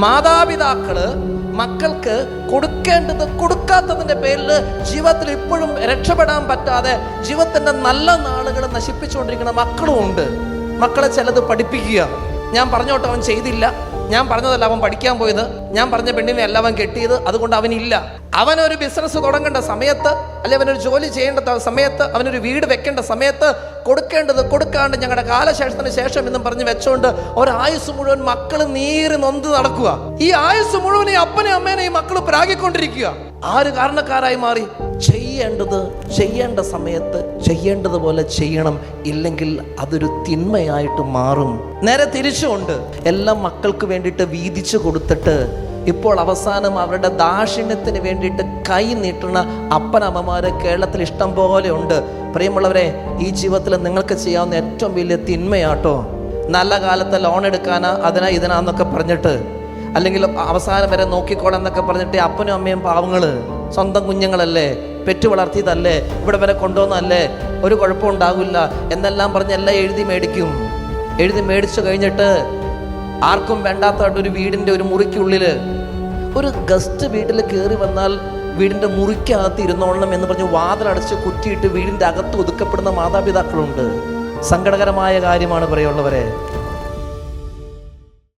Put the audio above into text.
മാതാപിതാക്കള് മക്കൾക്ക് കൊടുക്കേണ്ടത് കൊടുക്കാത്തതിന്റെ പേരിൽ ജീവിതത്തിൽ ഇപ്പോഴും രക്ഷപ്പെടാൻ പറ്റാതെ ജീവിതത്തിന്റെ നല്ല നാളുകൾ നശിപ്പിച്ചുകൊണ്ടിരിക്കുന്ന മക്കളും ഉണ്ട്. മക്കളെ ചിലത് പഠിപ്പിക്കുക. ഞാൻ പറഞ്ഞോട്ടെ, അവൻ ചെയ്തില്ല, ഞാൻ പറഞ്ഞതല്ല അവൻ പഠിക്കാൻ പോയത്, ഞാൻ പറഞ്ഞ പെണ്ണിനെ അല്ല അവൻ കെട്ടിയത്, അതുകൊണ്ട് അവനില്ല. അവനൊരു ബിസിനസ് തുടങ്ങേണ്ട സമയത്ത്, അല്ലെ അവനൊരു ജോലി ചെയ്യേണ്ട സമയത്ത്, അവനൊരു വീട് വെക്കേണ്ട സമയത്ത് കൊടുക്കേണ്ടത് കൊടുക്കാണ്ട് ഞങ്ങളുടെ കാലശേഷത്തിന് ശേഷം എന്നും പറഞ്ഞ് വെച്ചോണ്ട് ഒരായുസ് മുഴുവൻ മക്കൾ നീറി നൊന്ത് നടക്കുക. ഈ ആയുസ് മുഴുവൻ ഈ അപ്പനെ അമ്മേനെ ഈ മക്കൾ പ്രാഗിക്കൊണ്ടിരിക്കുക. ആര് കാരണക്കാരായി മാറി? ചെയ്യേണ്ട സമയത്ത് ചെയ്യേണ്ടതുപോലെ ചെയ്യണം, ഇല്ലെങ്കിൽ അതൊരു തിന്മയായിട്ട് മാറും. നേരെ തിരിച്ചുകൊണ്ട് എല്ലാം മക്കൾക്ക് വേണ്ടിയിട്ട് വീതിച്ചു കൊടുത്തിട്ട് ഇപ്പോൾ അവസാനം അവരുടെ ദാക്ഷിണ്യത്തിന് വേണ്ടിയിട്ട് കൈ നീട്ടുന്ന അപ്പനമ്മമാര് കേരളത്തിൽ ഇഷ്ടം പോലെ ഉണ്ട്. പ്രിയമുള്ളവരെ, ഈ ജീവിതത്തിൽ നിങ്ങൾക്ക് ചെയ്യാവുന്ന ഏറ്റവും വലിയ തിന്മയാട്ടോ നല്ല കാലത്ത് ലോൺ എടുക്കാനാ ഇതിനാന്നൊക്കെ പറഞ്ഞിട്ട്, അല്ലെങ്കിൽ അവസാനം വരെ നോക്കിക്കോളെന്നൊക്കെ പറഞ്ഞിട്ട് അപ്പനും അമ്മയും പാവങ്ങള്, സ്വന്തം കുഞ്ഞുങ്ങളല്ലേ, പെറ്റു വളർത്തിയതല്ലേ, ഇവിടെ വരെ കൊണ്ടുവന്നല്ലേ, ഒരു കുഴപ്പം ഉണ്ടാകില്ല എന്നെല്ലാം പറഞ്ഞ് എല്ലാം എഴുതി മേടിച്ചു കഴിഞ്ഞിട്ട് ആർക്കും വേണ്ടാത്തതായിട്ട് ഒരു വീടിൻ്റെ ഒരു മുറിക്കുള്ളില് ഒരു ഗസ്റ്റ് വീട്ടിൽ കയറി വന്നാൽ വീടിൻ്റെ മുറിക്കകത്ത് ഇരുന്നോളണം എന്ന് പറഞ്ഞ് വാതിലടച്ച് കുറ്റിയിട്ട് വീടിൻ്റെ അകത്ത് ഒതുക്കപ്പെടുന്ന മാതാപിതാക്കളുണ്ട്. സങ്കടകരമായ കാര്യമാണ് പ്രിയമുള്ളവരെ.